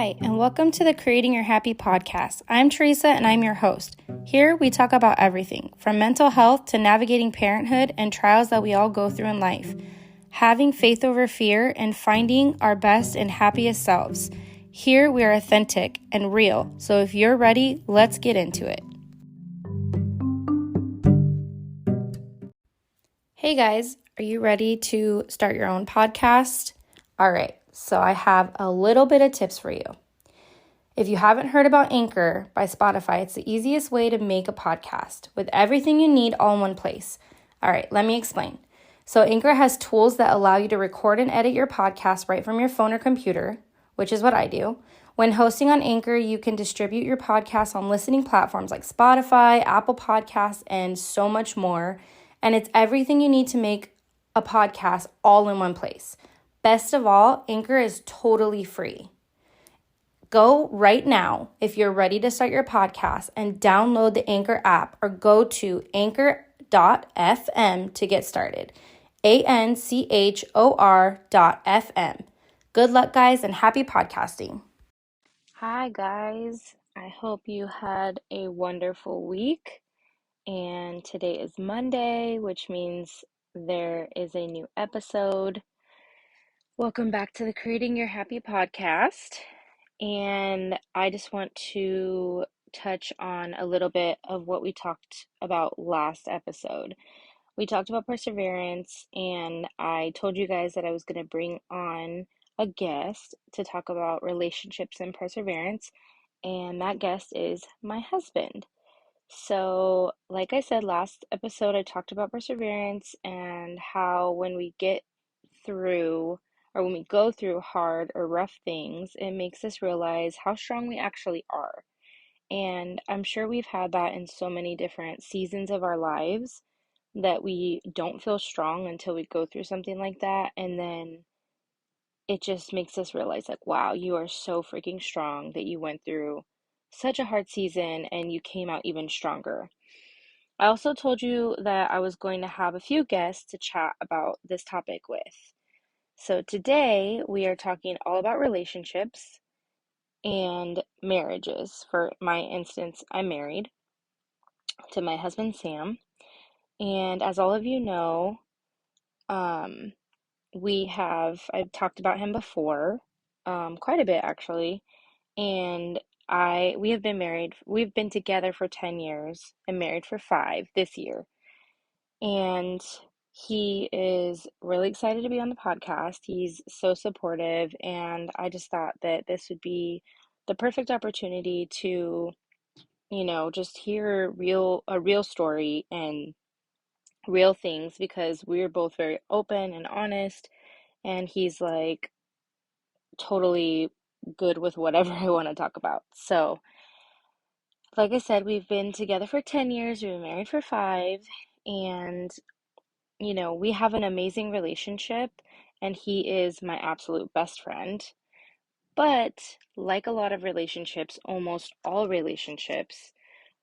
Hi, and welcome to the Creating Your Happy podcast. I'm Teresa, and I'm your host. Here, we talk about everything, from mental health to navigating parenthood and trials that we all go through in life, having faith over fear, and finding our best and happiest selves. Here, we are authentic and real, so if you're ready, let's get into it. Hey guys, are you ready to start your own podcast? All right, so I have a little bit of tips for you. If you haven't heard about Anchor by Spotify, it's the easiest way to make a podcast with everything you need all in one place. All right, let me explain. So Anchor has tools that allow you to record and edit your podcast right from your phone or computer, which is what I do. When hosting on Anchor, you can distribute your podcast on listening platforms like Spotify, Apple Podcasts, and so much more. And it's everything you need to make a podcast all in one place. Best of all, Anchor is totally free. Go right now if you're ready to start your podcast and download the Anchor app or go to anchor.fm to get started. ANCHOR.FM. Good luck, guys, and happy podcasting. Hi, guys. I hope you had a wonderful week. And today is Monday, which means there is a new episode. Welcome back to the Creating Your Happy podcast. And I just want to touch on a little bit of what we talked about last episode. We talked about perseverance, and I told you guys that I was going to bring on a guest to talk about relationships and perseverance, and that guest is my husband. So, like I said last episode, I talked about perseverance and how when we get through or when we go through hard or rough things, it makes us realize how strong we actually are. And I'm sure we've had that in so many different seasons of our lives that we don't feel strong until we go through something like that. And then it just makes us realize, like, wow, you are so freaking strong that you went through such a hard season and you came out even stronger. I also told you that I was going to have a few guests to chat about this topic with. So today we are talking all about relationships and marriages. For my instance, I'm married to my husband Sam, and as all of you know, I've talked about him before, quite a bit actually, and we've been together for 10 years and married for 5 this year. And he is really excited to be on the podcast. He's so supportive, and I just thought that this would be the perfect opportunity to, just hear a real story and real things, because we're both very open and honest, and he's like totally good with whatever I want to talk about. So, like I said, we've been together for 10 years, we've been married for 5, and we have an amazing relationship, and he is my absolute best friend. But like a lot of relationships, almost all relationships,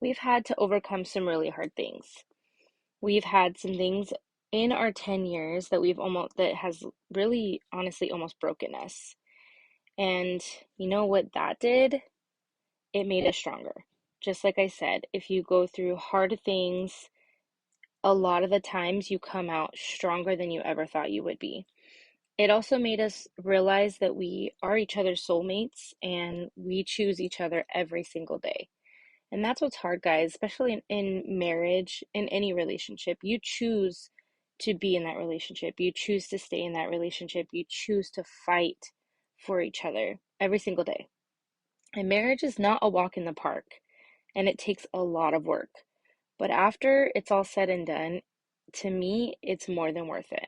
we've had to overcome some really hard things. We've had some things in our 10 years that has really honestly almost broken us. And you know what that did? It made us stronger. Just like I said, if you go through hard things, a lot of the times you come out stronger than you ever thought you would be. It also made us realize that we are each other's soulmates and we choose each other every single day. And that's what's hard, guys, especially in marriage, in any relationship. You choose to be in that relationship. You choose to stay in that relationship. You choose to fight for each other every single day. And marriage is not a walk in the park, and it takes a lot of work. But after it's all said and done, to me, it's more than worth it.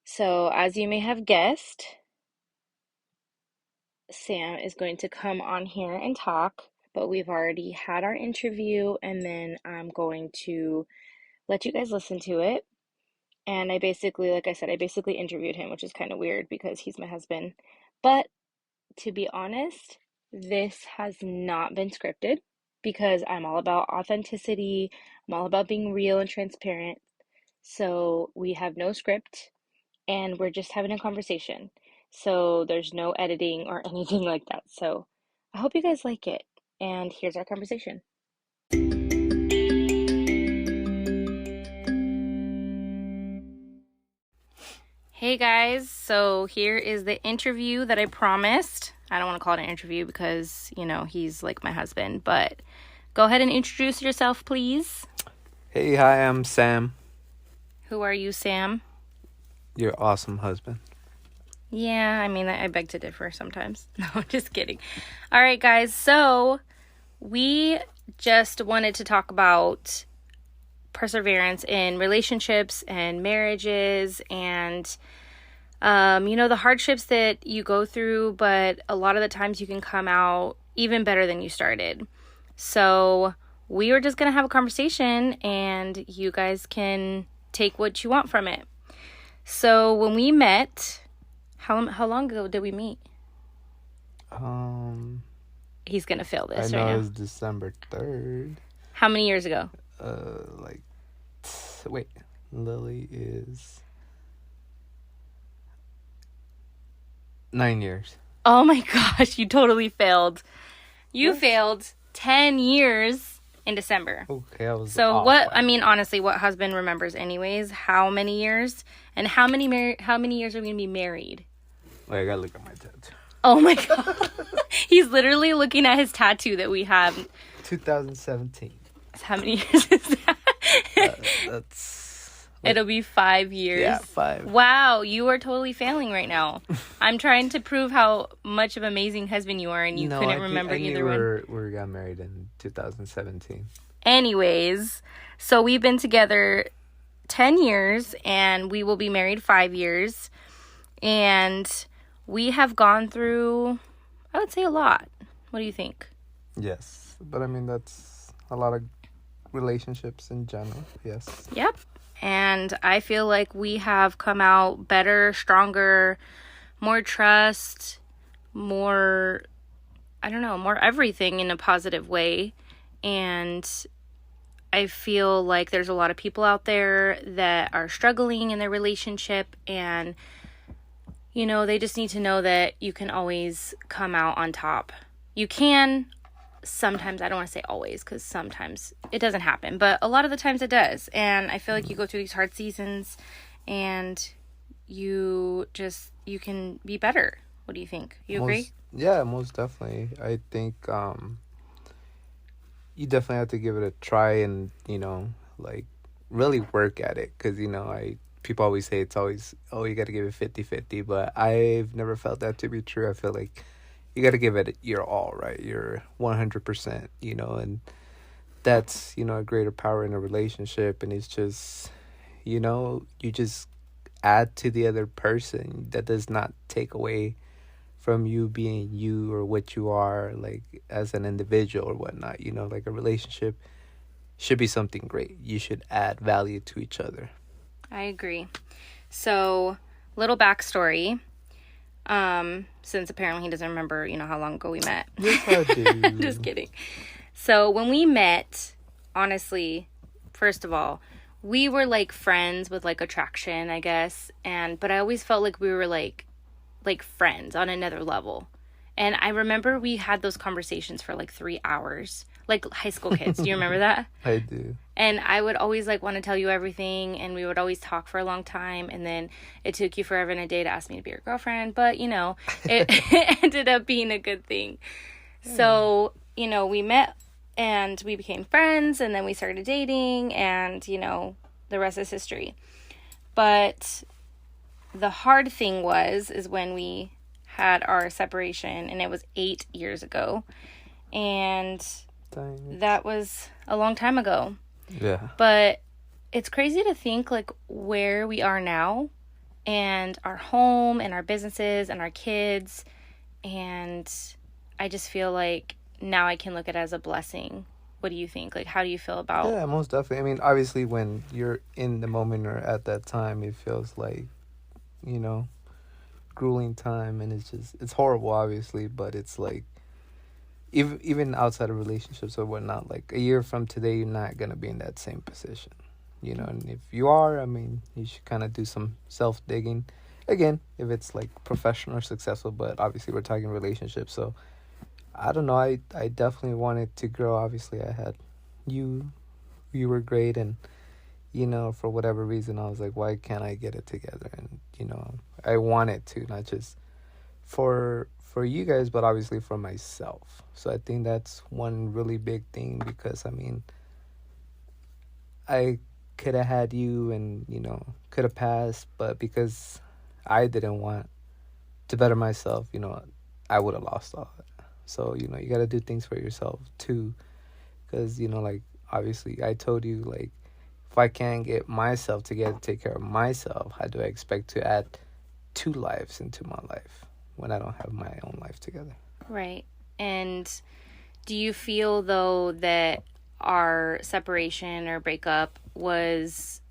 So, as you may have guessed, Sam is going to come on here and talk, but we've already had our interview, and then I'm going to let you guys listen to it. And like I said, I basically interviewed him, which is kind of weird because he's my husband. But to be honest, this has not been scripted, because I'm all about authenticity. I'm all about being real and transparent. So we have no script, and we're just having a conversation. So there's no editing or anything like that. So I hope you guys like it. And here's our conversation. Hey guys, so here is the interview that I promised. I don't want to call it an interview because, he's like my husband, but go ahead and introduce yourself, please. Hey, hi, I'm Sam, Who are you, Sam? your awesome husband. Yeah, I beg to differ sometimes. No, just kidding. All right, guys, so we just wanted to talk about perseverance in relationships and marriages and the hardships that you go through, but a lot of the times you can come out even better than you started. So we were just going to have a conversation and you guys can take what you want from it. So when we met, how long ago did we meet? He's going to fail this right now. I know it was December 3rd. How many years ago? Lily is 9 years. Oh my gosh, you totally failed. You failed 10 years in December. Okay, I was so what? Honestly, what husband remembers anyways? How many years? And how many years are we gonna be married? Wait, I gotta look at my tattoo. Oh my god, he's literally looking at his tattoo that we have. 2017. How many years is that? That's. It'll be 5 years. Yeah, 5. Wow, you are totally failing right now. I'm trying to prove how much of an amazing husband you are, and you couldn't remember either one. We got married in 2017. Anyways, so we've been together 10 years, and we will be married 5 years. And we have gone through, I would say, a lot. What do you think? Yes, but that's a lot of relationships in general. Yes. Yep. And I feel like we have come out better, stronger, more trust, more everything in a positive way. And I feel like there's a lot of people out there that are struggling in their relationship, and they just need to know that you can always come out on top. You can. Sometimes, I don't want to say always, because sometimes it doesn't happen, but a lot of the times it does. And I feel like you go through these hard seasons and you can be better. What do you think? You agree? Yeah, most definitely. I think you definitely have to give it a try and really work at it, because people always say it's always, you got to give it 50-50, but I've never felt that to be true. I feel like you got to give it your all, right? You're 100%, and that's, a greater power in a relationship. And it's just, you just add to the other person. That does not take away from you being you or what you are, like, as an individual or whatnot. Like, a relationship should be something great. You should add value to each other. I agree. So, little backstory. Since apparently he doesn't remember, how long ago we met. Yes, I do. Just kidding. So when we met, honestly, first of all, we were like friends with like attraction, I guess. But I always felt like we were like friends on another level. And I remember we had those conversations for like 3 hours, like high school kids. Do you remember that? I do. And I would always want to tell you everything, and we would always talk for a long time, and then it took you forever and a day to ask me to be your girlfriend, but it ended up being a good thing. Yeah. So, we met and we became friends, and then we started dating, and the rest is history. But the hard thing is when we had our separation, and it was 8 years ago, and that was a long time ago. Yeah. But it's crazy to think like where we are now, and our home and our businesses and our kids, and I just feel like now I can look at it as a blessing. What do you think? Like, how do you feel about? Yeah, most definitely. Obviously when you're in the moment or at that time, it feels like, grueling time, and it's horrible, obviously, but it's like, even outside of relationships or whatnot, like a year from today, you're not going to be in that same position, and if you are, you should kind of do some self-digging. again, if it's like professional or successful, but obviously we're talking relationships. So I don't know. I definitely wanted to grow. Obviously, I had you. You were great, and for whatever reason, I was like, why can't I get it together? And I wanted to, not just for you guys, but obviously for myself. So I think that's one really big thing because I mean, I could have had you, and could have passed, but because I didn't want to better myself, I would have lost all of it. So you got to do things for yourself too, because like obviously I told you, like, if I can't get myself together to take care of myself, how do I expect to add two lives into my life when I don't have my own life together? Right. And do you feel, though, that our separation or breakup was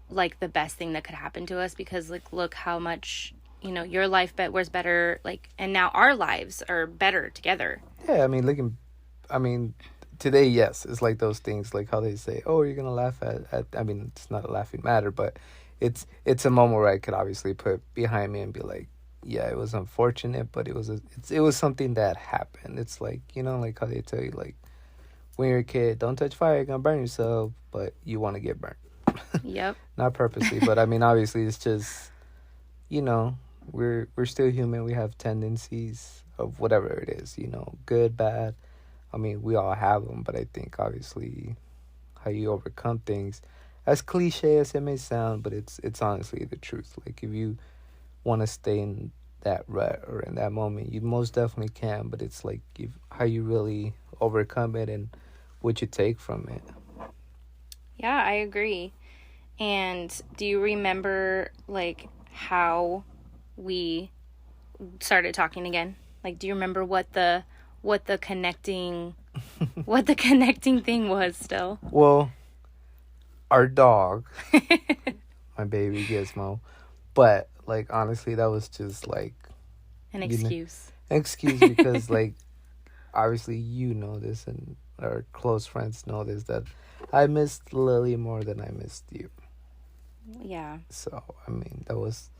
like the best thing that could happen to us? Because, like, look how much, your life was better, like, and now our lives are better together. Yeah, I mean, looking, I mean, today, yes, it's like those things, like how they say, "Oh, you're gonna laugh at." I mean, it's not a laughing matter, but it's a moment where I could obviously put behind me and be like, "Yeah, it was unfortunate, but it was something that happened." It's like like how they tell you, like when you're a kid, don't touch fire, you're gonna burn yourself, but you want to get burnt. Yep. Not purposely, but I mean, obviously, it's just you know we're still human. We have tendencies of whatever it is, good, bad. I mean, we all have them, but I think obviously how you overcome things, as cliche as it may sound, but it's honestly the truth. Like if you want to stay in that rut or in that moment, you most definitely can. But it's like how you really overcome it and what you take from it. Yeah, I agree. And do you remember, like, how we started talking again? Like, do you remember what the connecting what the connecting thing was still? Well, our dog, my baby Gizmo, but like honestly, that was just like An you know, excuse. an excuse because like obviously you know this and our close friends know this, that I missed Lily more than I missed you. Yeah. So I mean that was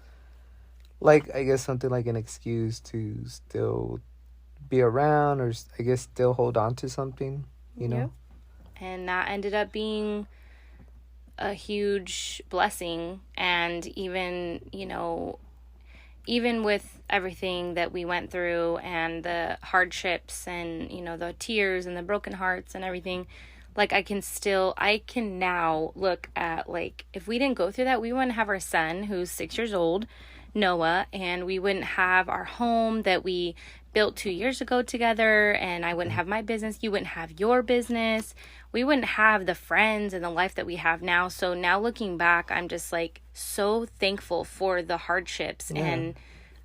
like I guess something like an excuse to still be around, or I guess still hold on to something, you know. Yep. And that ended up being a huge blessing. And even, even with everything that we went through and the hardships and, the tears and the broken hearts and everything, like I can now look at, like, if we didn't go through that, we wouldn't have our son who's 6 years old, Noah, and we wouldn't have our home that we built 2 years ago together, and I wouldn't have my business, you wouldn't have your business, we wouldn't have the friends and the life that we have now. So now looking back, I'm just like so thankful for the hardships. Yeah. And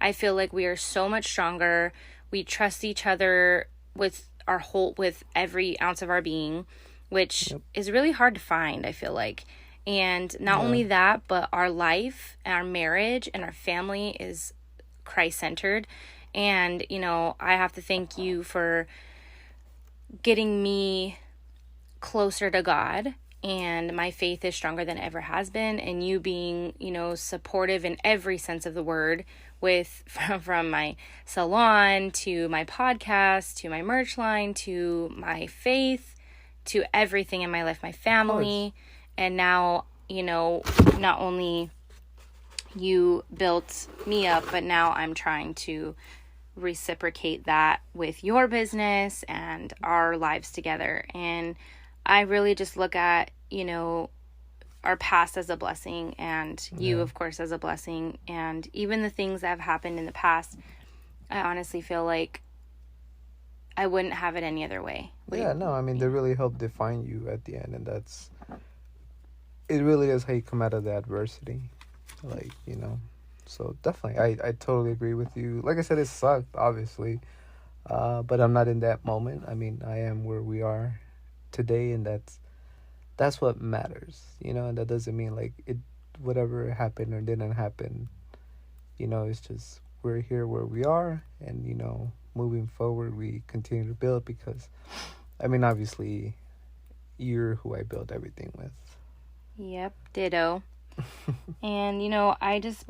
I feel like we are so much stronger. We trust each other with every ounce of our being, which is really hard to find, I feel like. And not only that, but our life and our marriage and our family is Christ centered. And, I have to thank you for getting me closer to God, and my faith is stronger than it ever has been, and you being, supportive in every sense of the word, with from my salon to my podcast to my merch line to my faith to everything in my life, my family. And now, not only you built me up, but now I'm trying to reciprocate that with your business and our lives together. And I really just look at, our past as a blessing, and you, of course, as a blessing. And even the things that have happened in the past, I honestly feel like I wouldn't have it any other way. Yeah, no, I mean, they really help define you at the end, and it really is how you come out of the adversity. Like, so definitely, I totally agree with you. Like I said, it sucked, obviously, but I'm not in that moment. I mean, I am where we are today, and that's what matters, and that doesn't mean like whatever happened or didn't happen, it's just we're here where we are, and moving forward we continue to build, because I mean obviously you're who I build everything with. Yep, ditto. And I just